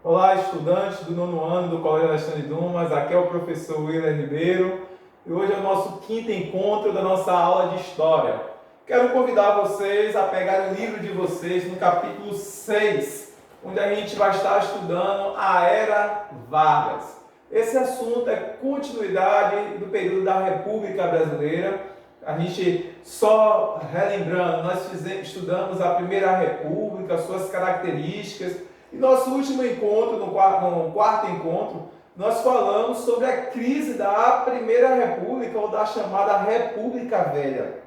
Olá, estudantes do nono ano do Colégio Alexandre Dumas, aqui é o professor Willer Ribeiro e hoje é o nosso quinto encontro da nossa aula de História. Quero convidar vocês a pegar o livro de vocês no capítulo 6, onde a gente vai estar estudando a Era Vargas. Esse assunto é continuidade do período da República Brasileira. A gente, só relembrando, nós estudamos a Primeira República, suas características. E nosso último encontro, no quarto encontro, nós falamos sobre a crise da Primeira República, ou da chamada República Velha.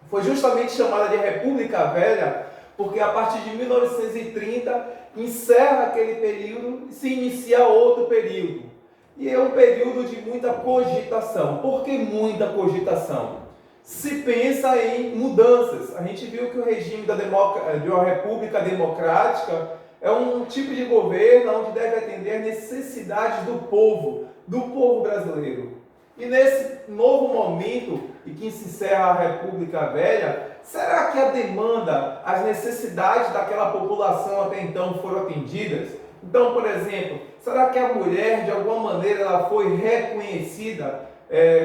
Foi justamente chamada de República Velha porque a partir de 1930 encerra aquele período e se inicia outro período. E é um período de muita cogitação. Por que muita cogitação? Se pensa em mudanças. A gente viu que o regime de uma república democrática é um tipo de governo onde deve atender às necessidades do povo brasileiro. E nesse novo momento em que se encerra a República Velha, será que a demanda, as necessidades daquela população até então foram atendidas? Então, por exemplo, será que a mulher, de alguma maneira, ela foi reconhecida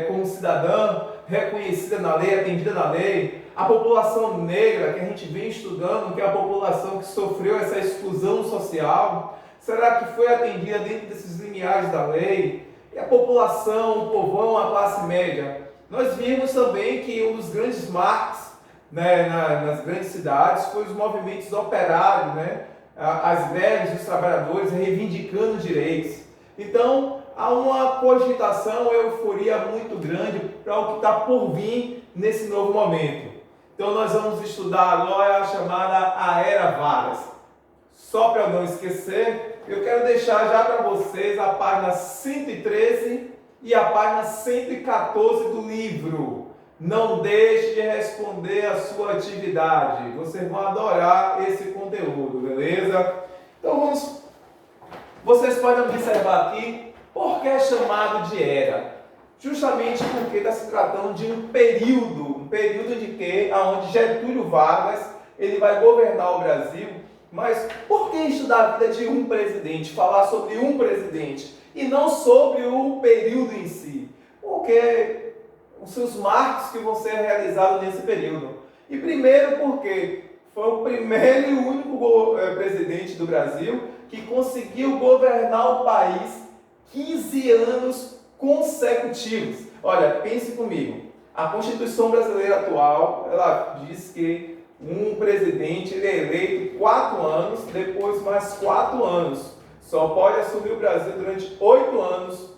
como cidadã, reconhecida na lei, atendida na lei? A população negra, que a gente vem estudando, que é a população que sofreu essa exclusão social, será que foi atendida dentro desses limiares da lei? E a população, o povão, a classe média? Nós vimos também que um dos grandes marcos nas grandes cidades foi os movimentos operários, as greves dos trabalhadores reivindicando direitos. Então, há uma cogitação, uma euforia muito grande para o que está por vir nesse novo momento. Então nós vamos estudar agora a chamada a Era Vargas. Só para eu não esquecer, eu quero deixar já para vocês a página 113 e a página 114 do livro. Não deixe de responder a sua atividade. Vocês vão adorar esse conteúdo, beleza? Então vocês podem observar aqui por que é chamado de Era. Justamente porque está se tratando de um período de que, onde Getúlio Vargas ele vai governar o Brasil. Mas por que estudar a vida de um presidente, falar sobre um presidente e não sobre o período em si? Porque os seus marcos que vão ser realizados nesse período. E primeiro porque foi o primeiro e único presidente do Brasil que conseguiu governar o país 15 anos consecutivos. Olha, pense comigo. A Constituição brasileira atual, ela diz que um presidente ele é eleito 4 anos, depois mais 4 anos. Só pode assumir o Brasil durante 8 anos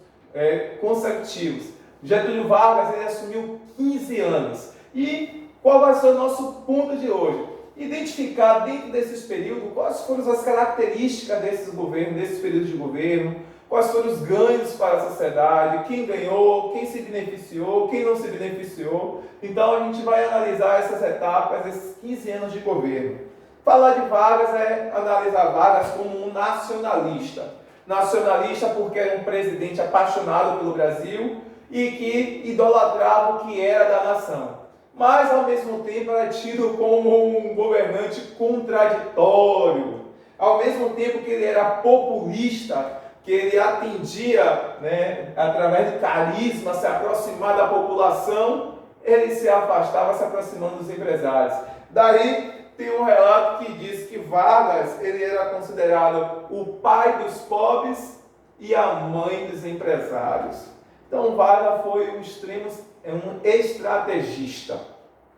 consecutivos. Getúlio Vargas ele assumiu 15 anos. E qual vai ser o nosso ponto de hoje? Identificar dentro desses períodos quais foram as características desses governos, desses períodos de governo, quais foram os ganhos para a sociedade, quem ganhou, quem se beneficiou, quem não se beneficiou. Então a gente vai analisar essas etapas, esses 15 anos de governo. Falar de Vargas é analisar Vargas como um nacionalista. Nacionalista porque era um presidente apaixonado pelo Brasil e que idolatrava o que era da nação. Mas ao mesmo tempo era tido como um governante contraditório. Ao mesmo tempo que ele era populista, que ele atendia, através de carisma, se aproximar da população, ele se afastava, se aproximando dos empresários. Daí tem um relato que diz que Vargas ele era considerado o pai dos pobres e a mãe dos empresários. Então Vargas foi um estrategista,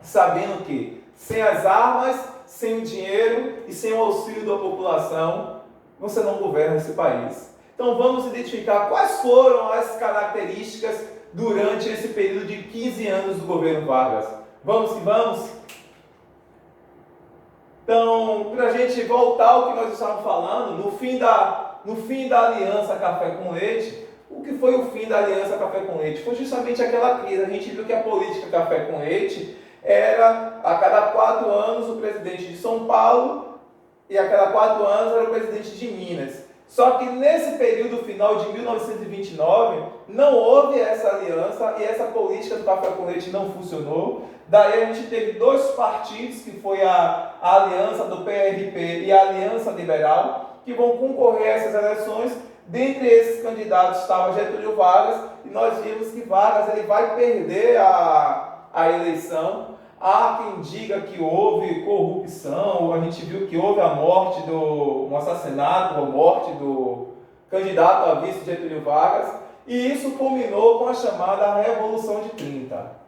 sabendo que sem as armas, sem o dinheiro e sem o auxílio da população, você não governa esse país. Então vamos identificar quais foram as características durante esse período de 15 anos do governo Vargas. Vamos que vamos? Então, para a gente voltar ao que nós estávamos falando, no fim da Aliança Café com Leite, o que foi o fim da Aliança Café com Leite? Foi justamente aquela crise. A gente viu que a política Café com Leite era, a cada 4 anos, o presidente de São Paulo e a cada 4 anos era o presidente de Minas. Só que nesse período final de 1929, não houve essa aliança e essa política do café com leite não funcionou. Daí a gente teve 2 partidos, que foi a aliança do PRP e a Aliança Liberal, que vão concorrer a essas eleições. Dentre esses candidatos estava Getúlio Vargas, e nós vimos que Vargas ele vai perder a eleição. Há quem diga que houve corrupção, a gente viu que houve um assassinato, a morte do candidato a vice Getúlio Vargas, e isso culminou com a chamada Revolução de 30.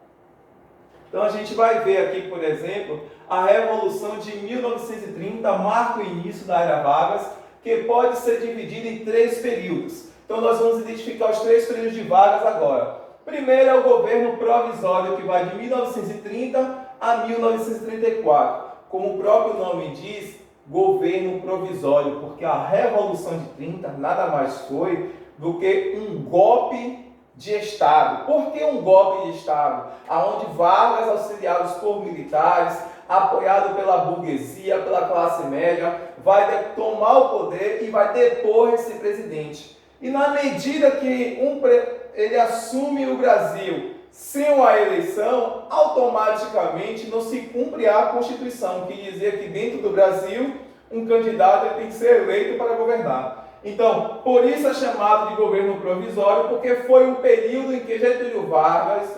Então a gente vai ver aqui, por exemplo, a Revolução de 1930 marca o início da Era Vargas, que pode ser dividida em 3 períodos. Então nós vamos identificar os 3 períodos de Vargas agora. Primeiro é o governo provisório, que vai de 1930 a 1934. Como o próprio nome diz, governo provisório, porque a Revolução de 30 nada mais foi do que um golpe de Estado. Por que um golpe de Estado? Onde Vargas, auxiliados por militares, apoiado pela burguesia, pela classe média, vai tomar o poder e vai depor esse presidente. E na medida que ele assume o Brasil sem uma eleição, automaticamente não se cumpre a Constituição, que dizia que dentro do Brasil um candidato tem que ser eleito para governar. Então, por isso é chamado de governo provisório, porque foi um período em que Getúlio Vargas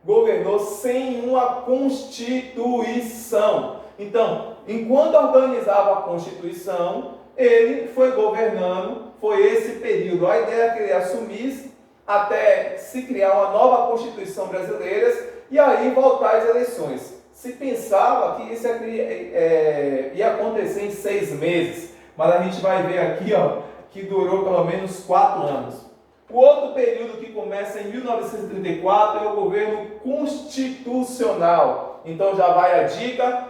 governou sem uma Constituição. Então, enquanto organizava a Constituição, ele foi governando, foi esse período. A ideia é que ele assumisse até se criar uma nova Constituição brasileira e aí voltar às eleições. Se pensava que isso ia acontecer em 6 meses, mas a gente vai ver aqui que durou pelo menos 4 anos. O outro período que começa em 1934 é o governo constitucional. Então já vai a dica,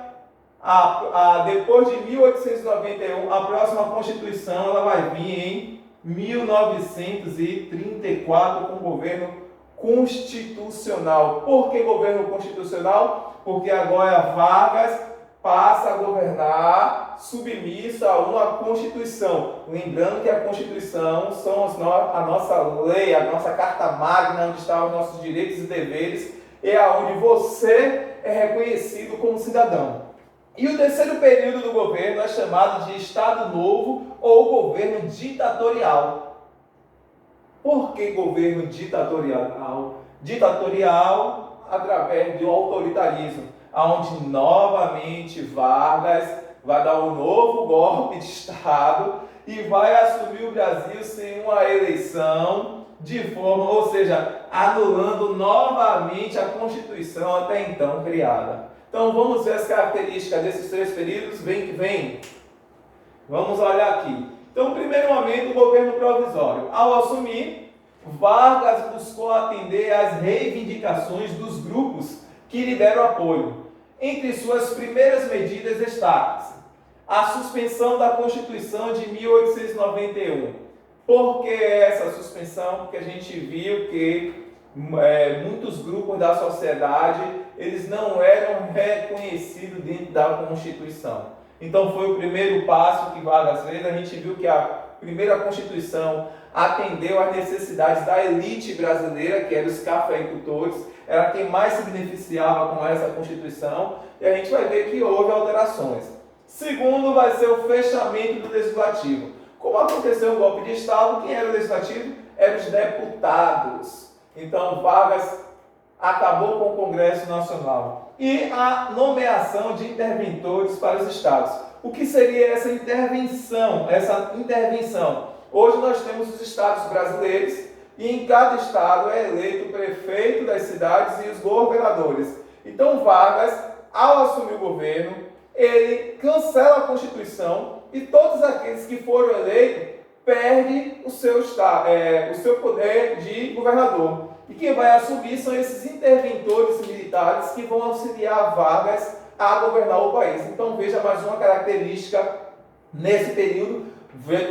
depois de 1891, a próxima Constituição ela vai vir em 1934 com o governo constitucional. Por que governo constitucional? Porque agora Vargas passa a governar submisso a uma Constituição. Lembrando que a Constituição são a nossa lei, a nossa carta magna, onde estão os nossos direitos e deveres, é onde você é reconhecido como cidadão. E o terceiro período do governo é chamado de Estado Novo ou governo ditatorial. Por que governo ditatorial? Ditatorial através do autoritarismo, onde novamente Vargas vai dar um novo golpe de Estado e vai assumir o Brasil sem uma eleição, ou seja, anulando novamente a Constituição até então criada. Então vamos ver as características desses 3 períodos, vem que vem. Vamos olhar aqui. Então, primeiro momento, o governo provisório. Ao assumir, Vargas buscou atender às reivindicações dos grupos que lhe deram apoio. Entre suas primeiras medidas destaca-se a suspensão da Constituição de 1891. Por que essa suspensão? Porque a gente viu que muitos grupos da sociedade eles não eram reconhecidos dentro da Constituição. Então foi o primeiro passo que Vargas fez. A gente viu que a primeira Constituição atendeu às necessidades da elite brasileira, que eram os cafeicultores, era quem mais se beneficiava com essa Constituição, e a gente vai ver que houve alterações. Segundo, vai ser o fechamento do Legislativo. Como aconteceu um golpe de Estado, quem era o Legislativo? Eram os deputados. Então, Vargas acabou com o Congresso Nacional. E a nomeação de interventores para os estados. O que seria essa intervenção? Hoje nós temos os estados brasileiros e em cada estado é eleito o prefeito das cidades e os governadores. Então Vargas, ao assumir o governo, ele cancela a Constituição e todos aqueles que foram eleitos perdem o seu poder de governador. E quem vai assumir são esses interventores militares que vão auxiliar Vargas a governar o país. Então veja mais uma característica nesse período.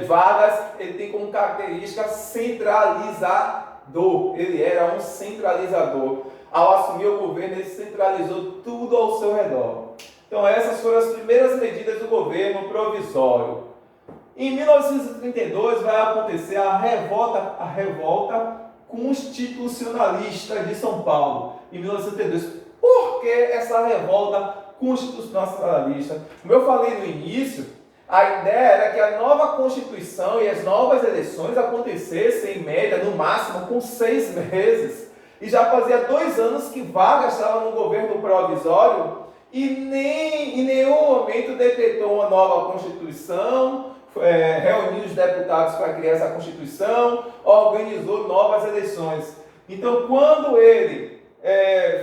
Vargas ele tem como característica centralizador. Ele era um centralizador. Ao assumir o governo, ele centralizou tudo ao seu redor. Então essas foram as primeiras medidas do governo provisório. Em 1932 vai acontecer a revolta constitucionalista de São Paulo, em 1932. Por que essa revolta constitucionalista? Como eu falei no início, A ideia era que a nova Constituição e as novas eleições acontecessem, em média, no máximo, com 6 meses. E já fazia 2 anos que Vargas estava no governo provisório e em nenhum momento decretou uma nova Constituição, reuniu os deputados para criar essa Constituição, organizou novas eleições. Então, quando ele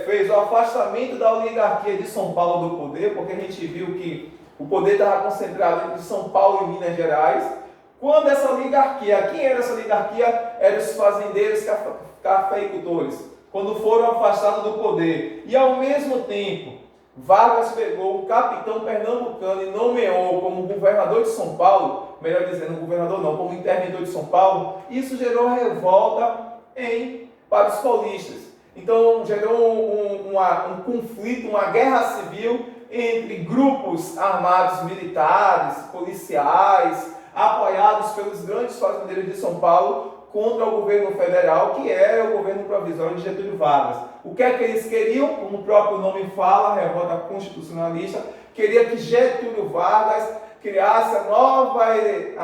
fez o afastamento da oligarquia de São Paulo do poder, porque a gente viu que o poder estava concentrado entre São Paulo e Minas Gerais. Quando essa oligarquia, quem era essa oligarquia? Eram os fazendeiros cafeicultores. Quando foram afastados do poder. E ao mesmo tempo, Vargas pegou o capitão pernambucano e nomeou como governador de São Paulo, melhor dizendo, governador não, como interventor de São Paulo. Isso gerou revolta para os paulistas. Então gerou um conflito, uma guerra civil entre grupos armados militares, policiais, apoiados pelos grandes fazendeiros de São Paulo contra o governo federal, que era o governo provisório de Getúlio Vargas. O que é que eles queriam? Como o próprio nome fala, a revolta constitucionalista, queria que Getúlio Vargas criasse a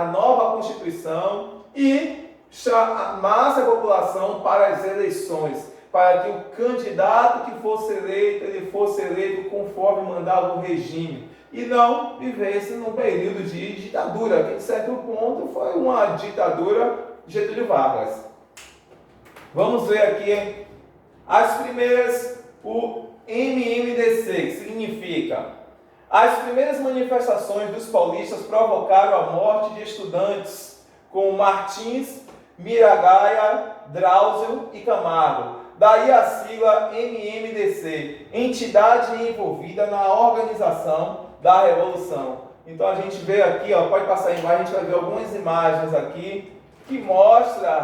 nova Constituição e chamasse a população para as eleições, para que o candidato que fosse eleito, ele fosse eleito conforme mandava o regime, e não vivesse num período de ditadura, que de certo ponto foi uma ditadura de Getúlio Vargas. Vamos ver aqui as primeiras, o MMDC, que significa: as primeiras manifestações dos paulistas provocaram a morte de estudantes como Martins, Miragaia, Drauzio e Camargo. Daí a sigla MMDC, entidade envolvida na organização da Revolução. Então a gente vê aqui, pode passar a imagem, a gente vai ver algumas imagens aqui que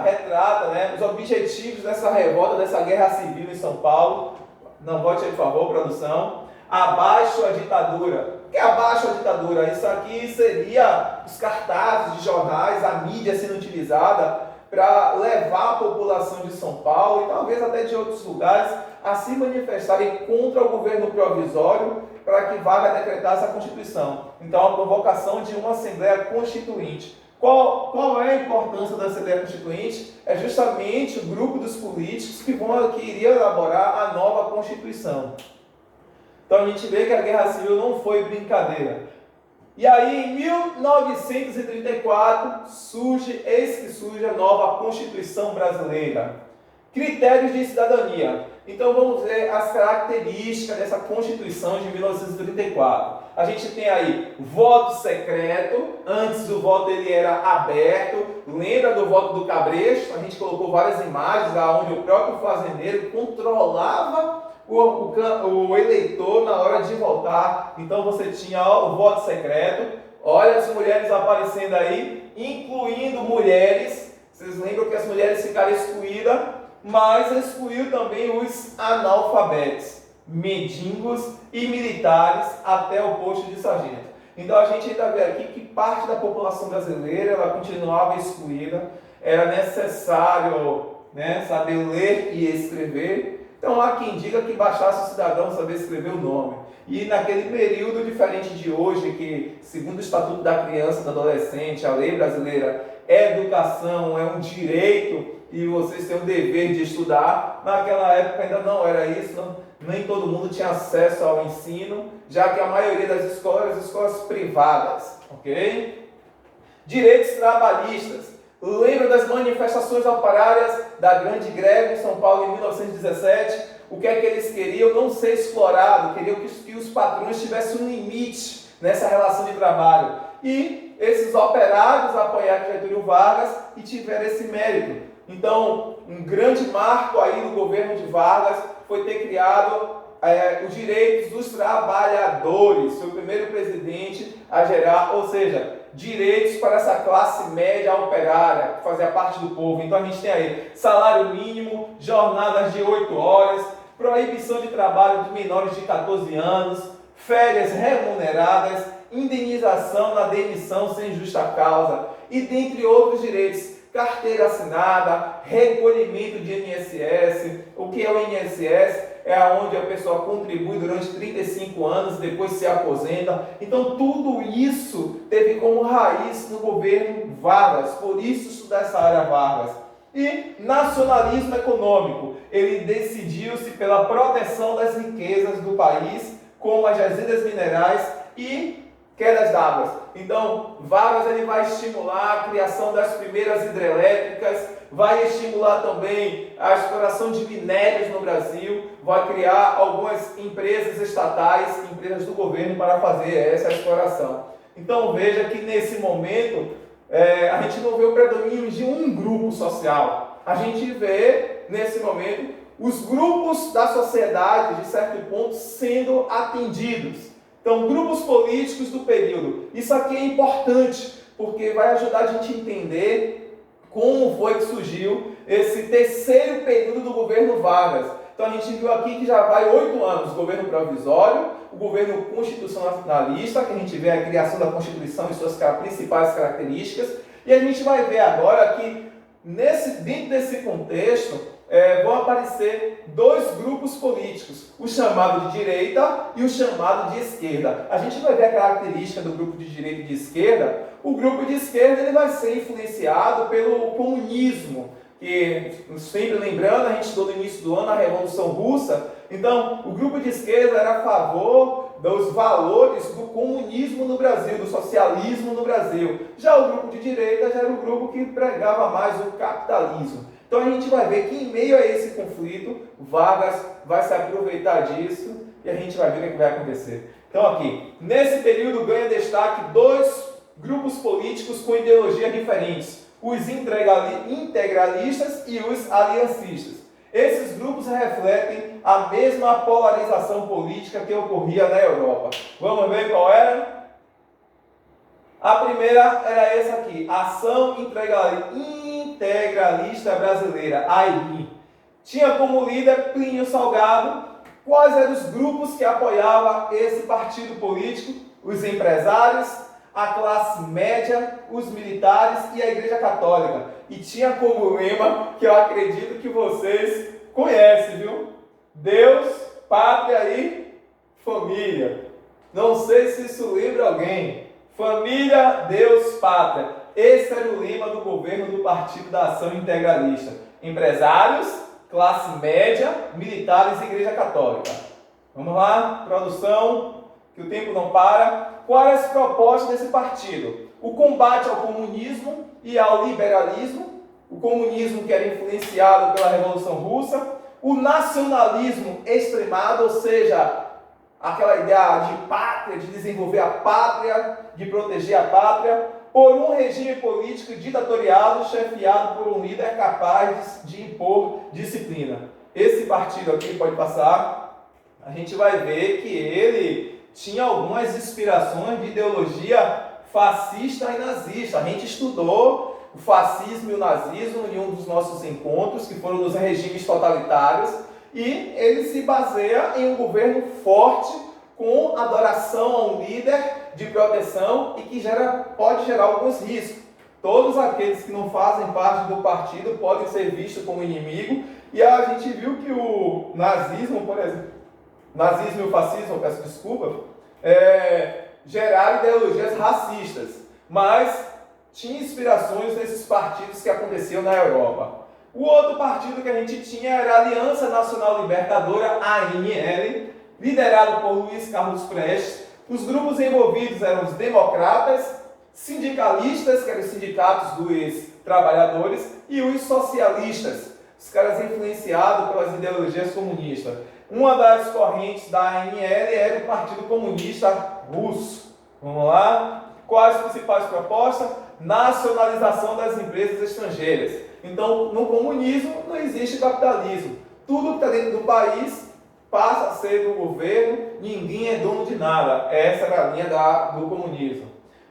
retrata, os objetivos dessa revolta, dessa guerra civil em São Paulo. Não vote aí, por favor, produção. Abaixo a ditadura. O que é abaixo a ditadura? Isso aqui seria os cartazes de jornais, a mídia sendo utilizada para levar a população de São Paulo e talvez até de outros lugares a se manifestarem contra o governo provisório para que Vargas decretasse a Constituição. Então, a convocação de uma Assembleia Constituinte. Qual é a importância da Assembleia Constituinte? É justamente o grupo dos políticos que iria elaborar a nova Constituição. Então, a gente vê que a Guerra Civil não foi brincadeira. E aí, em 1934, surge a nova Constituição Brasileira. Critérios de cidadania. Então, vamos ver as características dessa Constituição de 1934. A gente tem aí voto secreto. Antes o voto ele era aberto. Lembra do voto do Cabresto? A gente colocou várias imagens onde o próprio fazendeiro controlava o eleitor na hora de votar. Então você tinha o voto secreto. Olha as mulheres aparecendo aí, incluindo mulheres. Vocês lembram que as mulheres ficaram excluídas, mas excluiu também os analfabetos, mendigos e militares até o posto de sargento. Então a gente ainda vê aqui que parte da população brasileira ela continuava excluída. Era necessário saber ler e escrever. Então há quem diga que bastasse o cidadão saber escrever o nome. E naquele período, diferente de hoje, que segundo o Estatuto da Criança e do Adolescente, a lei brasileira, educação é um direito e vocês têm o dever de estudar, naquela época ainda não era isso, nem todo mundo tinha acesso ao ensino, já que a maioria das escolas eram escolas privadas, ok? Direitos trabalhistas. Lembra das manifestações operárias da grande greve em São Paulo em 1917? O que é que eles queriam? Não ser explorado, queriam que os patrões tivessem um limite nessa relação de trabalho. E esses operários apoiaram Getúlio Vargas e tiveram esse mérito. Então, um grande marco aí no governo de Vargas foi ter criado os direitos dos trabalhadores. Foi o primeiro presidente a gerar, ou seja, direitos para essa classe média operária, que fazia parte do povo. Então a gente tem aí salário mínimo, jornadas de 8 horas, proibição de trabalho de menores de 14 anos, férias remuneradas, indenização na demissão sem justa causa e dentre outros direitos. Carteira assinada, recolhimento de INSS. O que é o INSS? é onde a pessoa contribui durante 35 anos, depois se aposenta. Então tudo isso teve como raiz no governo Vargas, por isso estudar essa área Vargas. E nacionalismo econômico, ele decidiu-se pela proteção das riquezas do país, como as jazidas minerais e quedas d'água. Então, Vargas ele vai estimular a criação das primeiras hidrelétricas, vai estimular também a exploração de minérios no Brasil, vai criar algumas empresas estatais, empresas do governo para fazer essa exploração. Então, veja que nesse momento, a gente não vê o predomínio de um grupo social. A gente vê, nesse momento, os grupos da sociedade, de certo ponto, sendo atendidos. Então, grupos políticos do período. Isso aqui é importante, porque vai ajudar a gente a entender como foi que surgiu esse terceiro período do governo Vargas. Então, a gente viu aqui que já vai 8 anos, governo provisório, o governo constitucionalista, que a gente vê a criação da Constituição e suas principais características, e a gente vai ver agora que, dentro desse contexto, vão aparecer dois grupos políticos, o chamado de direita e o chamado de esquerda. A gente vai ver a característica do grupo de direita e de esquerda. O grupo de esquerda ele vai ser influenciado pelo comunismo, que, sempre lembrando, a gente estudou no início do ano a Revolução Russa. Então, o grupo de esquerda era a favor dos valores do comunismo no Brasil, do socialismo no Brasil. Já o grupo de direita já era o grupo que pregava mais o capitalismo. Então a gente vai ver que em meio a esse conflito, Vargas vai se aproveitar disso e a gente vai ver o que vai acontecer. Então aqui, nesse período ganha destaque dois grupos políticos com ideologias diferentes, os integralistas e os aliancistas. Esses grupos refletem a mesma polarização política que ocorria na Europa. Vamos ver qual era? A primeira era essa aqui, Ação Integralista Brasileira, AIB. Tinha como líder Plínio Salgado. Quais eram os grupos que apoiavam esse partido político? Os empresários, a classe média, os militares e a Igreja Católica. E tinha como lema, que eu acredito que vocês conhecem, viu? Deus, pátria e família. Não sei se isso lembra alguém. Família, Deus, pátria. Esse era o lema do governo do Partido da Ação Integralista. Empresários, classe média, militares e Igreja Católica. Vamos lá, produção, que o tempo não para. Quais as propostas desse partido? O combate ao comunismo e ao liberalismo. O comunismo que era influenciado pela Revolução Russa. O nacionalismo extremado, ou seja, aquela ideia de pátria, de desenvolver a pátria, de proteger a pátria, por um regime político ditatorial chefiado por um líder capaz de impor disciplina. Esse partido aqui, pode passar, a gente vai ver que ele tinha algumas inspirações de ideologia fascista e nazista. A gente estudou o fascismo e o nazismo em um dos nossos encontros, que foram nos regimes totalitários, e ele se baseia em um governo forte, com adoração a um líder de proteção e que pode gerar alguns riscos. Todos aqueles que não fazem parte do partido podem ser vistos como inimigo, e a gente viu que o nazismo, por exemplo, nazismo e o fascismo, peço desculpa, geraram ideologias racistas, mas tinha inspirações nesses partidos que aconteciam na Europa. O outro partido que a gente tinha era a Aliança Nacional Libertadora, ANL, liderado por Luiz Carlos Prestes. Os grupos envolvidos eram os democratas, sindicalistas, que eram os sindicatos dos trabalhadores, e os socialistas, os caras influenciados pelas ideologias comunistas. Uma das correntes da ANL era o Partido Comunista Russo. Vamos lá? Quais as principais propostas? Nacionalização das empresas estrangeiras. Então, no comunismo não existe capitalismo. Tudo que está dentro do país passa a ser do governo, ninguém é dono de nada. Essa era a linha do comunismo.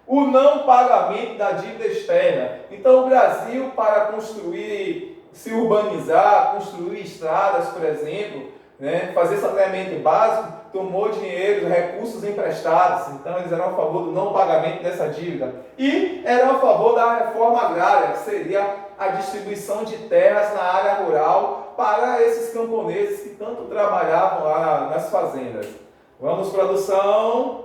O não pagamento da dívida externa. Então, o Brasil, para construir, se urbanizar, construir estradas, por exemplo, né, fazer saneamento básico, tomou dinheiro, recursos emprestados, então eles eram a favor do não pagamento dessa dívida. E eram a favor da reforma agrária, que seria a distribuição de terras na área rural para esses camponeses que tanto trabalhavam lá nas fazendas. Vamos, produção.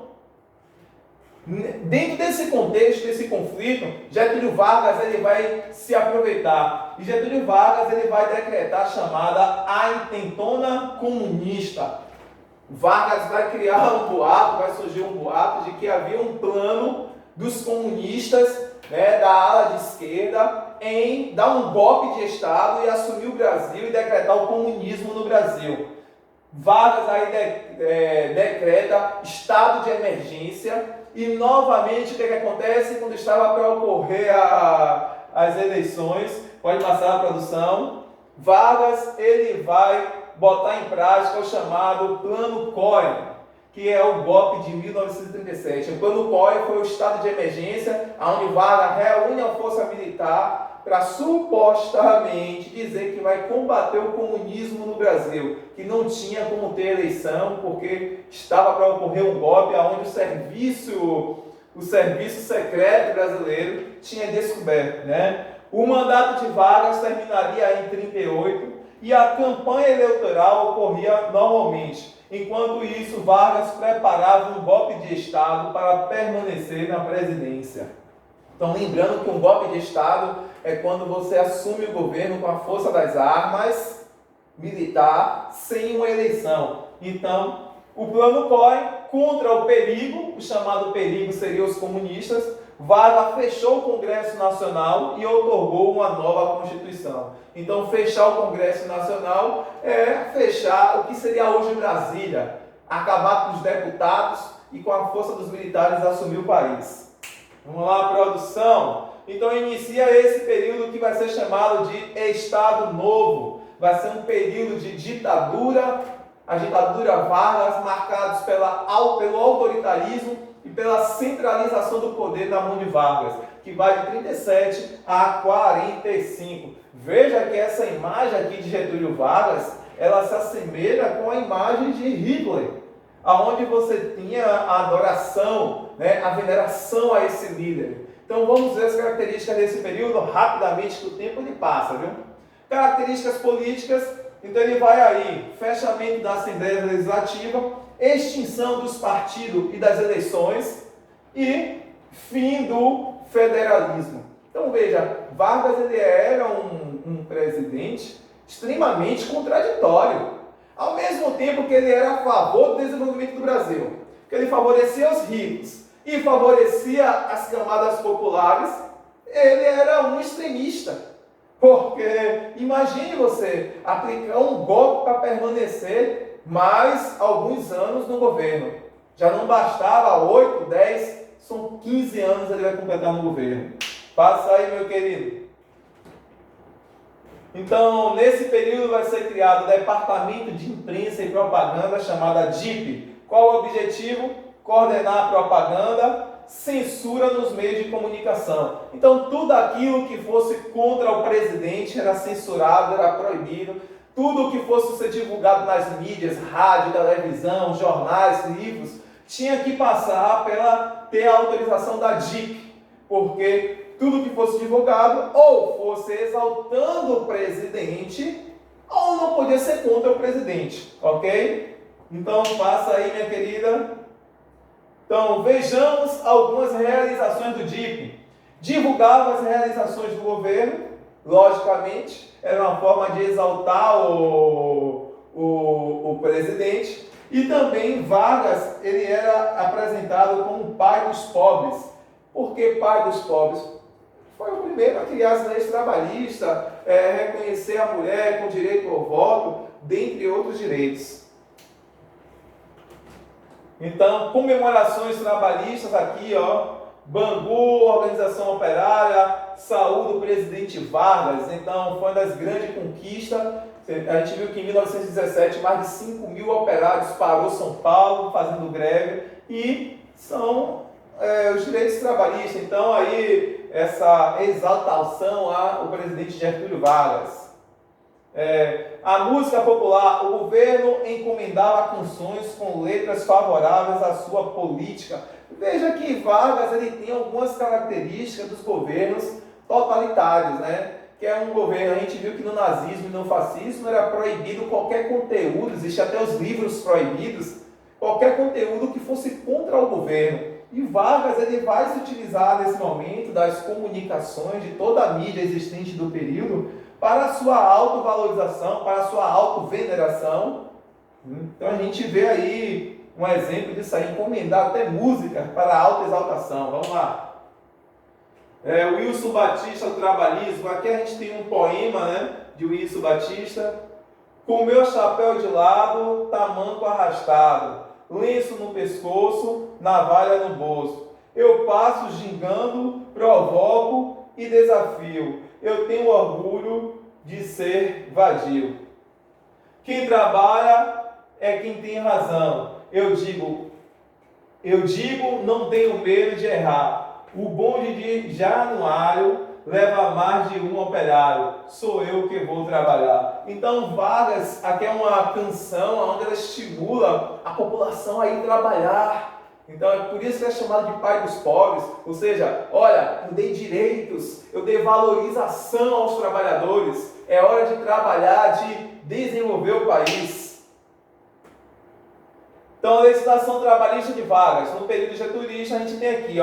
Dentro desse contexto, desse conflito, Getúlio Vargas ele vai se aproveitar. E Getúlio Vargas ele vai decretar a chamada A Intentona Comunista. Vargas vai criar um boato, vai surgir um boato de que havia um plano dos comunistas, né, da ala de esquerda, em dar um golpe de Estado e assumir o Brasil e decretar o comunismo no Brasil. Vargas aí decreta estado de emergência e novamente o que acontece quando estava para ocorrer as eleições? Pode passar a produção. Vargas ele vai botar em prática o chamado Plano COI, que é o golpe de 1937. O Plano COI foi o estado de emergência, onde Vargas reúne a força militar para supostamente dizer que vai combater o comunismo no Brasil, que não tinha como ter eleição, porque estava para ocorrer um golpe onde o serviço secreto brasileiro tinha descoberto, né? O mandato de Vargas terminaria em 38 e a campanha eleitoral ocorria normalmente. Enquanto isso, Vargas preparava um golpe de Estado para permanecer na presidência. Então, lembrando que um golpe de Estado é quando você assume o governo com a força das armas militar sem uma eleição. Então, o plano COI contra o perigo, o chamado perigo seria os comunistas. Vargas fechou o Congresso Nacional e outorgou uma nova Constituição. Então, fechar o Congresso Nacional é fechar o que seria hoje Brasília, acabar com os deputados e com a força dos militares assumir o país. Vamos lá, produção. Então inicia esse período que vai ser chamado de Estado Novo. Vai ser um período de ditadura, a ditadura Vargas, marcados pelo autoritarismo e pela centralização do poder na mão de Vargas, que vai de 37 a 45. Veja que essa imagem aqui de Getúlio Vargas, ela se assemelha com a imagem de Hitler, aonde você tinha a adoração, né, a veneração a esse líder. Então vamos ver as características desse período rapidamente, que o tempo ele passa, viu? Características políticas, então ele vai aí, fechamento da Assembleia Legislativa, extinção dos partidos e das eleições e fim do federalismo. Então veja, Vargas ele era um presidente extremamente contraditório. Ao mesmo tempo que ele era a favor do desenvolvimento do Brasil, que ele favorecia os ricos e favorecia as camadas populares, ele era um extremista. Porque imagine você aplicar um golpe para permanecer mais alguns anos no governo. Já não bastava 8, 10, são 15 anos ele vai completar no governo. Passa aí, meu querido. Então, nesse período vai ser criado o Departamento de Imprensa e Propaganda, chamada DIP. Qual o objetivo? Coordenar a propaganda, censura nos meios de comunicação. Então, tudo aquilo que fosse contra o presidente era censurado, era proibido. Tudo que fosse ser divulgado nas mídias, rádio, televisão, jornais, livros, tinha que passar ter a autorização da DIP, porque tudo que fosse divulgado ou fosse exaltando o presidente ou não podia ser contra o presidente, ok? Então passa aí, minha querida. Então vejamos algumas realizações do DIP. Divulgava as realizações do governo, logicamente, era uma forma de exaltar o presidente. E também Vargas, ele era apresentado como pai dos pobres. Por que pai dos pobres? Foi o primeiro a criar as leis trabalhistas, reconhecer a mulher com direito ao voto, dentre outros direitos. Então, comemorações trabalhistas aqui, ó, Bangu, Organização Operária, saúde do presidente Vargas. Então, foi uma das grandes conquistas. A gente viu que em 1917 mais de 5 mil operários parou São Paulo fazendo greve e são os direitos trabalhistas. Então, aí essa exaltação ao presidente Getúlio Vargas. A música popular, o governo encomendava canções com letras favoráveis à sua política. Veja que Vargas ele tem algumas características dos governos totalitários, né? Que é um governo, a gente viu que no nazismo e no fascismo era proibido qualquer conteúdo, existe até os livros proibidos, qualquer conteúdo que fosse contra o governo. E Vargas ele vai se utilizar nesse momento das comunicações de toda a mídia existente do período para a sua autovalorização, para a sua autoveneração. Então a gente vê aí um exemplo disso aí, encomendar até música para a autoexaltação. Vamos lá. Wilson Batista, o Trabalhismo. Aqui a gente tem um poema, né, de Wilson Batista. Com meu chapéu de lado, tamanco arrastado, lenço no pescoço, navalha no bolso. Eu passo gingando, provoco e desafio. Eu tenho orgulho de ser vadio. Quem trabalha é quem tem razão. Eu digo, não tenho medo de errar. O bonde de Januário leva mais de um operário. Sou eu que vou trabalhar. Então Vargas, aqui é uma canção onde ela estimula a população a ir trabalhar. Então é por isso que é chamado de pai dos pobres. Ou seja, olha, eu dei direitos, eu dei valorização aos trabalhadores. É hora de trabalhar, de desenvolver o país. Então a legislação trabalhista de Vargas, no período getulista, a gente tem aqui,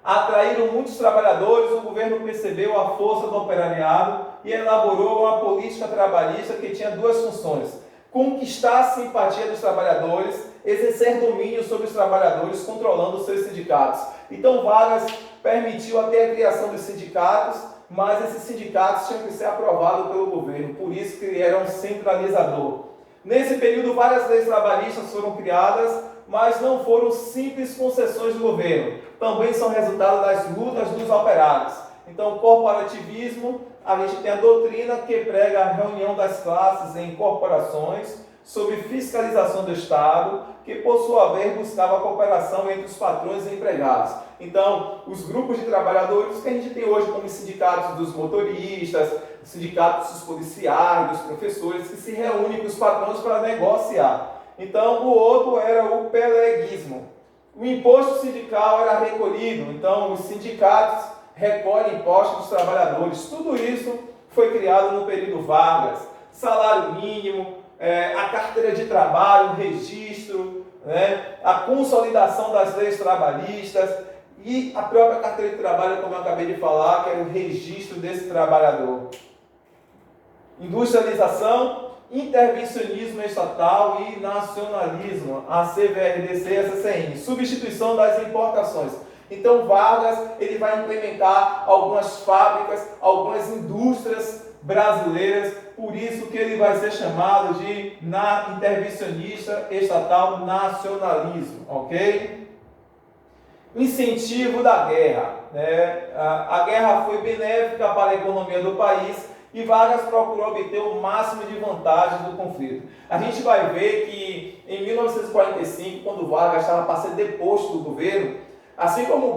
atraíram muitos trabalhadores, o governo percebeu a força do operariado e elaborou uma política trabalhista que tinha duas funções: conquistar a simpatia dos trabalhadores, exercer domínio sobre os trabalhadores, controlando os seus sindicatos. Então Vargas permitiu até a criação dos sindicatos, mas esses sindicatos tinham que ser aprovados pelo governo, por isso que ele era um centralizador. Nesse período, várias leis trabalhistas foram criadas, mas não foram simples concessões do governo. Também são resultado das lutas dos operários. Então, corporativismo, a gente tem a doutrina que prega a reunião das classes em corporações, sob fiscalização do Estado, que por sua vez buscava a cooperação entre os patrões e empregados. Então, os grupos de trabalhadores que a gente tem hoje como sindicatos dos motoristas, sindicatos dos policiais, dos professores, que se reúnem com os patrões para negociar. Então, o outro era o peleguismo. O imposto sindical era recolhido, então os sindicatos recolhem impostos dos trabalhadores. Tudo isso foi criado no período Vargas. Salário mínimo, a carteira de trabalho, o registro, a consolidação das leis trabalhistas e a própria carteira de trabalho, como eu acabei de falar, que era o registro desse trabalhador. Industrialização, intervencionismo estatal e nacionalismo, a CVRDC e a CCN, substituição das importações. Então Vargas ele vai implementar algumas fábricas, algumas indústrias brasileiras, por isso que ele vai ser chamado de intervencionista estatal nacionalismo, ok? Incentivo da guerra. A guerra foi benéfica para a economia do país e Vargas procurou obter o máximo de vantagens do conflito. A gente vai ver que em 1945, quando Vargas estava para ser deposto do governo, assim como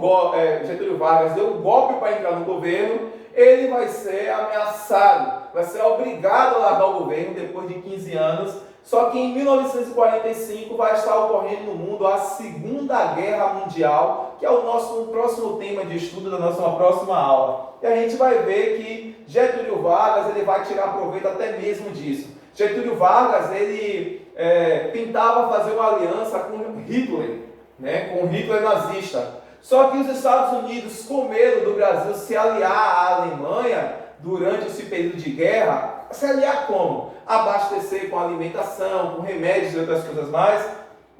Getúlio Vargas deu um golpe para entrar no governo, ele vai ser ameaçado, vai ser obrigado a largar o governo depois de 15 anos. Só que em 1945 vai estar ocorrendo no mundo a Segunda Guerra Mundial, que é o nosso próximo tema de estudo da nossa próxima aula. E a gente vai ver que Getúlio Vargas ele vai tirar proveito até mesmo disso. Getúlio Vargas ele tentava fazer uma aliança com Hitler, com Hitler nazista. Só que os Estados Unidos, com medo do Brasil se aliar à Alemanha durante esse período de guerra, se aliar como? Abastecer com alimentação, com remédios e outras coisas mais.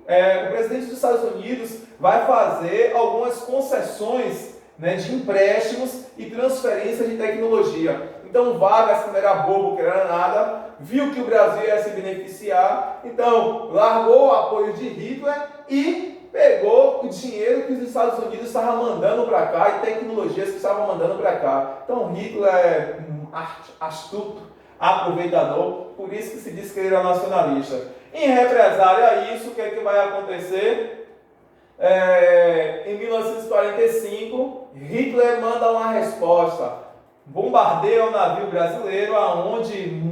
O presidente dos Estados Unidos vai fazer algumas concessões de empréstimos e transferência de tecnologia. Então Vargas, que não era bobo, que não era nada, viu que o Brasil ia se beneficiar, então largou o apoio de Hitler e pegou o dinheiro que os Estados Unidos estavam mandando para cá e tecnologias que estavam mandando para cá. Então Hitler é um astuto, aproveitador, por isso que se diz que ele era nacionalista. Em represália a isso, o que é que vai acontecer? Em 1945, Hitler manda uma resposta. bombardeia o navio brasileiro, aonde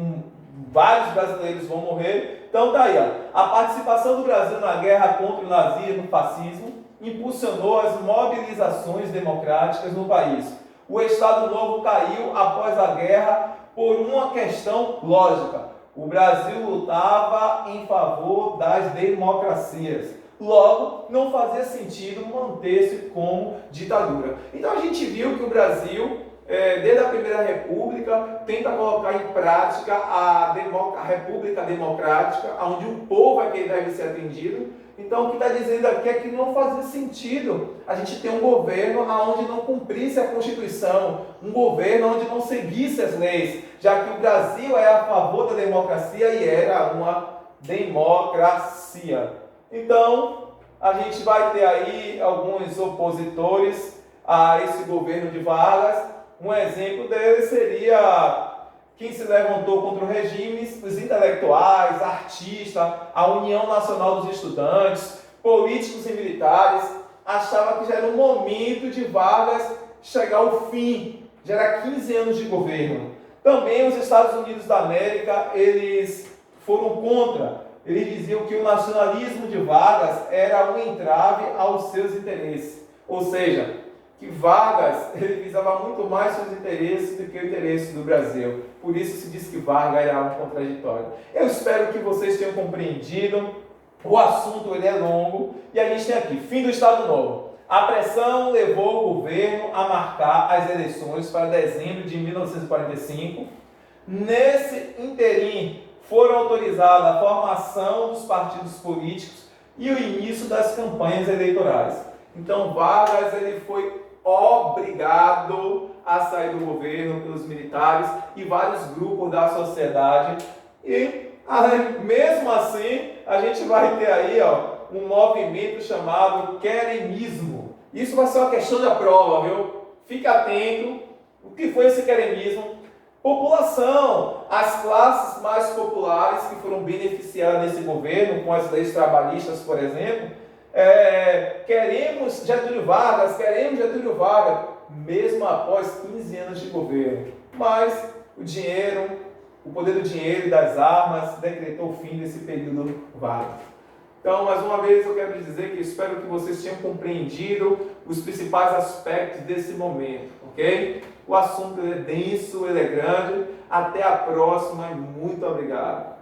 vários brasileiros vão morrer. Então tá aí, ó. A participação do Brasil na guerra contra o nazismo e o fascismo impulsionou as mobilizações democráticas no país. O Estado Novo caiu após a guerra por uma questão lógica. O Brasil lutava em favor das democracias. Logo, não fazia sentido manter-se como ditadura. Então a gente viu que o Brasil, desde a Primeira República, tenta colocar em prática a República Democrática, onde o povo é quem deve ser atendido. Então o que está dizendo aqui é que não fazia sentido a gente ter um governo onde não cumprisse a Constituição, um governo onde não seguisse as leis, já que o Brasil é a favor da democracia e era uma democracia. Então, a gente vai ter aí alguns opositores a esse governo de Vargas. Um exemplo deles seria quem se levantou contra o regime, os intelectuais, artistas, a União Nacional dos Estudantes, políticos e militares, achavam que já era o momento de Vargas chegar ao fim, já era 15 anos de governo. Também os Estados Unidos da América, eles foram contra. Eles diziam que o nacionalismo de Vargas era um entrave aos seus interesses. Ou seja, que Vargas ele visava muito mais seus interesses do que o interesse do Brasil. Por isso se diz que Vargas era um contraditório. Eu espero que vocês tenham compreendido. O assunto ele é longo e a gente tem aqui, fim do Estado Novo. A pressão levou o governo a marcar as eleições para dezembro de 1945. Nesse interim, foram autorizadas a formação dos partidos políticos e o início das campanhas eleitorais. Então Vargas ele foi obrigado a sair do governo pelos militares e vários grupos da sociedade. E mesmo assim, a gente vai ter aí um movimento chamado queremismo. Isso vai ser uma questão da prova, viu? Fique atento. O que foi esse queremismo? População, as classes mais populares que foram beneficiadas nesse governo, com as leis trabalhistas, por exemplo, queremos Getúlio Vargas, mesmo após 15 anos de governo. Mas o dinheiro, o poder do dinheiro e das armas decretou o fim desse período Vargas. Então, mais uma vez, eu quero dizer que espero que vocês tenham compreendido os principais aspectos desse momento, ok? O assunto é denso, ele é grande. Até a próxima e muito obrigado.